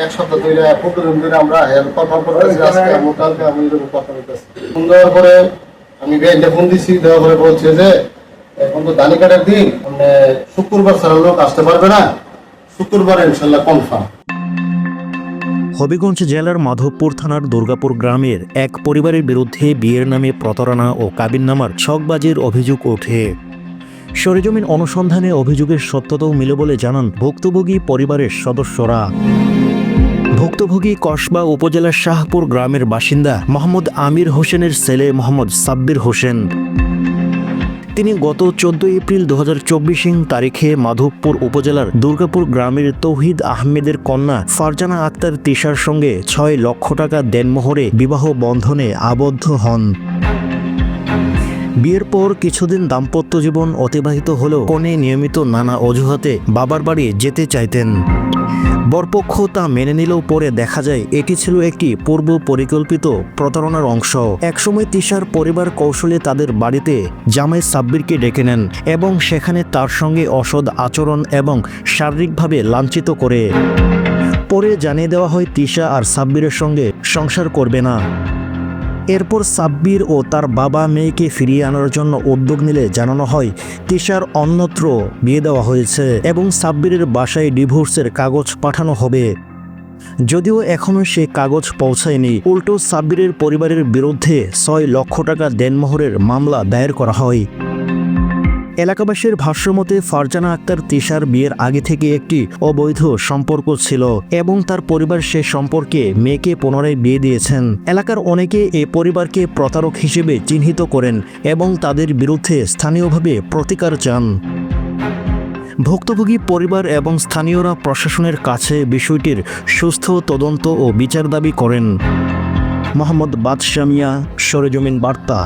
এক সপ্তাহ ধরে 15 দিন ধরে আমরা কথা বলতেছি, আজকে আমি কালকে আমি কথা বলতেছি। ফোন দেওয়ার পরে আমি ব্যাংকে ফোন দিছি, দেওয়ার পরে বলছে যে এখন তো ধানি কাটার দিন, মানে শুক্রবার ছাড়া লোক আসতে পারবে না, শুক্রবার ইনশাল্লাহ কনফার্ম। হবিগঞ্জ জেলার মাধবপুর থানার দুর্গাপুর গ্রামের এক পরিবারের বিরুদ্ধে বিয়ের নামে প্রতারণা ও কাবিননামার ছকবাজির অভিযোগ ওঠে। সরেজমিন অনুসন্ধানে অভিযোগের সত্যতাও মিলে বলে জানান ভুক্তভোগী পরিবারের সদস্যরা। ভুক্তভোগী কসবা উপজেলার শাহপুর গ্রামের বাসিন্দা মোহাম্মদ আমির হোসেনের ছেলে মোহাম্মদ সাব্বির হোসেন। তিনি গত 14 এপ্রিল 2024 তারিখে মাধবপুর উপজেলার দুর্গাপুর গ্রামের তৌহিদ আহমেদের কন্যা ফারজানা আক্তার তিশার সঙ্গে 6 লক্ষ টাকা দেনমোহরে বিবাহ বন্ধনে আবদ্ধ হন। বিয়ের পর কিছুদিন দাম্পত্য জীবন অতিবাহিত হলেও কনে নিয়মিত নানা অজুহাতে বাবার বাড়ি যেতে চাইতেন। বরপক্ষ তা মেনে নিলেও পরে দেখা যায় এটি ছিল একটি পূর্ব পরিকল্পিত প্রতারণার অংশ। একসময় তিশার পরিবার কৌশলে তাদের বাড়িতে জামাই সাব্বিরকে ডেকে নেন এবং সেখানে তার সঙ্গে অসৎ আচরণ এবং শারীরিকভাবে লাঞ্ছিত করে। পরে জানিয়ে দেওয়া হয় তিশা আর সাব্বিরের সঙ্গে সংসার করবে না। এরপর সাব্বির ও তার বাবা মেয়েকে ফিরিয়ে আনার জন্য উদ্যোগ নিলে জানানো হয় তিশার অন্যত্র বিয়ে দেওয়া হয়েছে এবং সাব্বিরের বাসায় ডিভোর্সের কাগজ পাঠানো হবে। যদিও এখনও সে কাগজ পৌঁছায়নি, উল্টো সাব্বিরের পরিবারের বিরুদ্ধে 6 লক্ষ টাকা দেনমোহরের মামলা দায়ের করা হয়। এলাকাবাসীর ভাষ্যমতে ফারজানা আক্তার তিশার বিয়ের আগে থেকে একটি অবৈধ সম্পর্ক ছিল এবং তার পরিবার সে সম্পর্কে মেয়েকে পুনরায় বিয়ে দিয়েছেন। এলাকার অনেকে এই পরিবারকে প্রতারক হিসেবে চিহ্নিত করেন এবং তাদের বিরুদ্ধে স্থানীয়ভাবে প্রতিকার চান। ভুক্তভোগী পরিবার এবং স্থানীয়রা প্রশাসনের কাছে বিষয়টির সুস্থ তদন্ত ও বিচার দাবি করেন। মোহাম্মদ বাদশাহ মিয়া, সরেজমিন বার্তা।